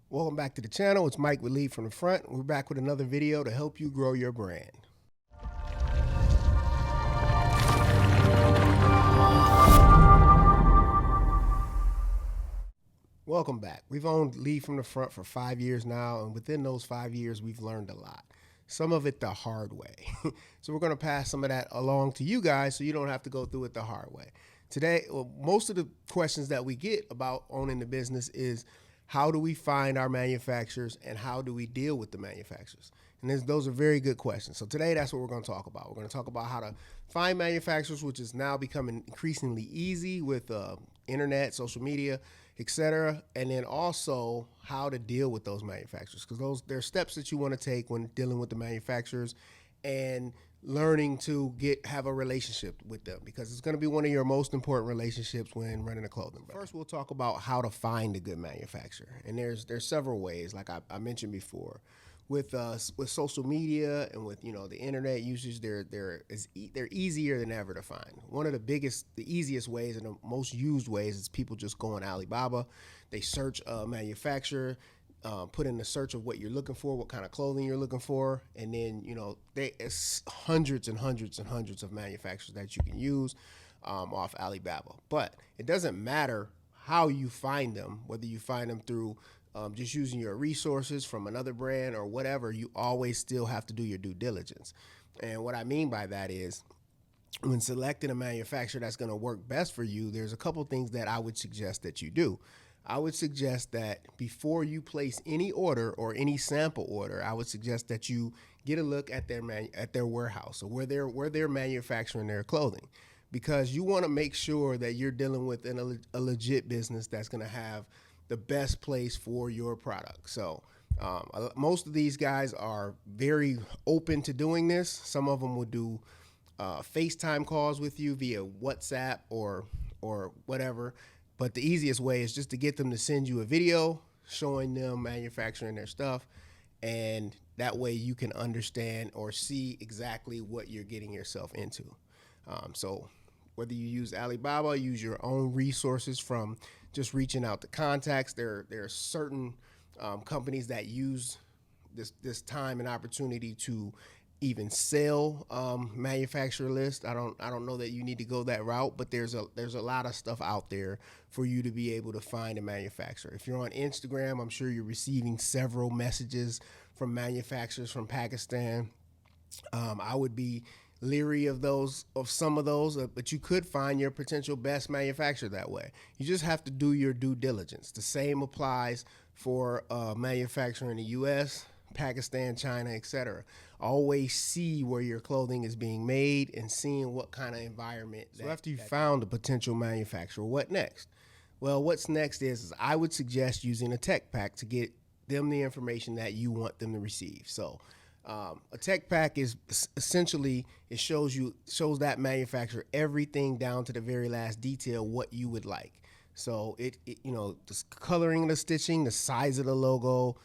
Welcome back to the channel. It's Mike with Lead from the Front. We're back with another video to help you grow your brand. Welcome back. We've owned Lead from the Front for 5 years now, and within those 5 years, we've learned a lot. Some of it the hard way. So we're going to pass some of that along to you guys so you don't have to go through it the hard way. Today, most of the questions that we get about owning the business is, how do we find our manufacturers and how do we deal with the manufacturers? And those are very good questions. So today, that's what we're going to talk about. We're going to talk about how to find manufacturers, which is now becoming increasingly easy with internet, social media, etc. And then also how to deal with those manufacturers, because there are steps that you want to take when dealing with the manufacturers and learning to have a relationship with them, because it's going to be one of your most important relationships when running a clothing brand. First, we'll talk about how to find a good manufacturer, and there's several ways, like I mentioned before. With social media and with the internet usage, they're easier than ever to find. One of the easiest ways and the most used ways is people just go on Alibaba. They search a manufacturer, put in the search of what you're looking for, what kind of clothing you're looking for, and then it's hundreds and hundreds and hundreds of manufacturers that you can use off Alibaba. But it doesn't matter how you find them, whether you find them through just using your resources from another brand or whatever. You always still have to do your due diligence. And what I mean by that is, when selecting a manufacturer that's going to work best for you, there's a couple things that I would suggest that you do. I would suggest that before you place any order or any sample order, I would suggest that you get a look at their warehouse, or where they're manufacturing their clothing, because you want to make sure that you're dealing with a legit business that's going to have the best place for your product. So most of these guys are very open to doing this. Some of them will do FaceTime calls with you via WhatsApp or whatever. But the easiest way is just to get them to send you a video showing them manufacturing their stuff. And that way you can understand or see exactly what you're getting yourself into. So whether you use Alibaba, use your own resources from just reaching out to contacts. There are certain companies that use this time and opportunity to even sell manufacturer list. I don't know that you need to go that route, but there's a lot of stuff out there for you to be able to find a manufacturer. If you're on Instagram, I'm sure you're receiving several messages from manufacturers from Pakistan. I would be leery of some of those, but you could find your potential best manufacturer that way. You just have to do your due diligence. The same applies for manufacturer in the U.S., Pakistan, China, etc. Always see where your clothing is being made and seeing what kind of environment. So after you found a potential manufacturer, what next? Well, what's next is I would suggest using a tech pack to get them the information that you want them to receive. So a tech pack is essentially, it shows that manufacturer everything down to the very last detail what you would like. So it the coloring, the stitching, the size of the logo,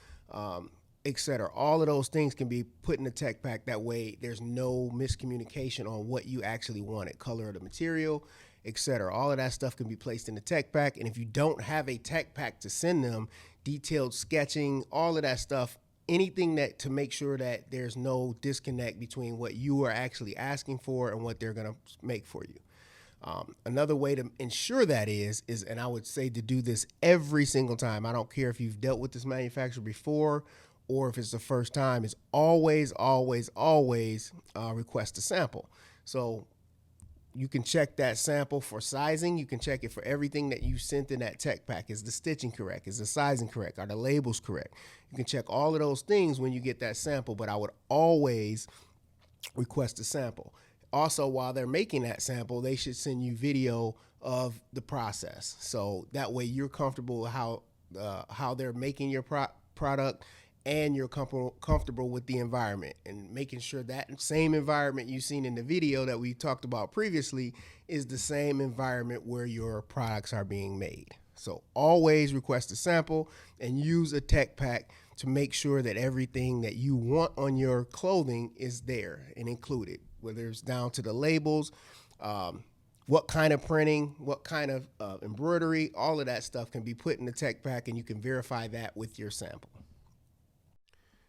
etc. All of those things can be put in the tech pack. That way there's no miscommunication on what you actually wanted, color of the material, etc. All of that stuff can be placed in the tech pack. And if you don't have a tech pack to send them, detailed sketching, all of that stuff, anything to make sure that there's no disconnect between what you are actually asking for and what they're going to make for you. Another way to ensure that is, and I would say to do this every single time, I don't care if you've dealt with this manufacturer before or if it's the first time, is always request a sample. So you can check that sample for sizing. You can check it for everything that you sent in that tech pack. Is the stitching correct? Is the sizing correct? Are the labels correct? You can check all of those things when you get that sample, but I would always request a sample. Also, while they're making that sample, they should send you video of the process. So that way you're comfortable with how they're making your product, and you're comfortable with the environment, and making sure that same environment you've seen in the video that we talked about previously is the same environment where your products are being made. So always request a sample and use a tech pack to make sure that everything that you want on your clothing is there and included, whether it's down to the labels, what kind of printing, what kind of embroidery, all of that stuff can be put in the tech pack, and you can verify that with your sample.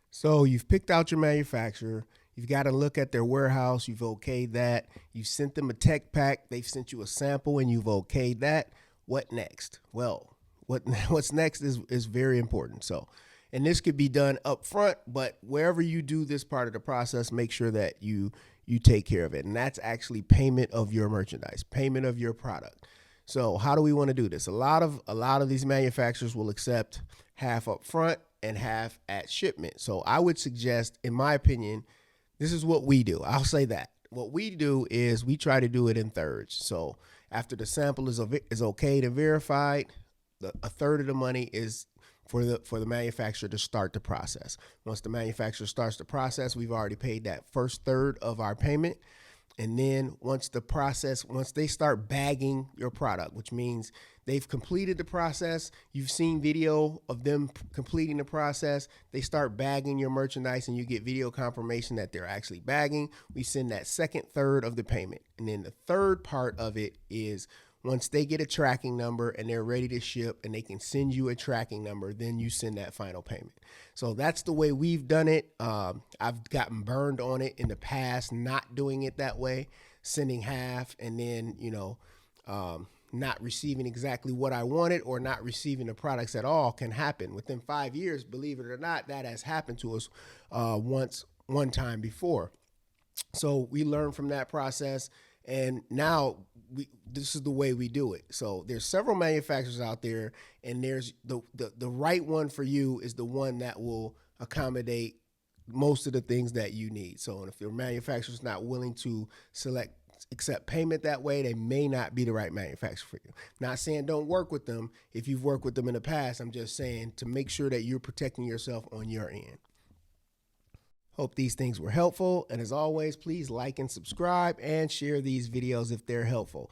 So you've picked out your manufacturer. You've got to look at their warehouse. You've okayed that. You sent them a tech pack. They've sent you a sample, and you've okayed that. What next? Well, what's next is very important. So, and this could be done up front, but wherever you do this part of the process, make sure that you take care of it. And that's actually payment of your merchandise, payment of your product. So how do we want to do this? A lot of these manufacturers will accept half up front and half at shipment. So I would suggest, in my opinion, this is what we do. I'll say that. What we do is we try to do it in thirds. So after the sample is okayed and verified, a third of the money is for the manufacturer to start the process. Once the manufacturer starts the process, we've already paid that first third of our payment. And then once they start bagging your product, which means they've completed the process, you've seen video of them completing the process, they start bagging your merchandise and you get video confirmation that they're actually bagging, we send that second third of the payment. And then the third part of it is once they get a tracking number and they're ready to ship and they can send you a tracking number, then you send that final payment. So that's the way we've done it. I've gotten burned on it in the past, not doing it that way, sending half and then, not receiving exactly what I wanted or not receiving the products at all can happen. Within 5 years, believe it or not, that has happened to us one time before. So we learned from that process. And now this is the way we do it. So there's several manufacturers out there, and there's the right one for you is the one that will accommodate most of the things that you need. So if your manufacturer is not willing to accept payment that way, they may not be the right manufacturer for you. Not saying don't work with them if you've worked with them in the past. I'm just saying to make sure that you're protecting yourself on your end. Hope these things were helpful. And as always, please like and subscribe and share these videos if they're helpful.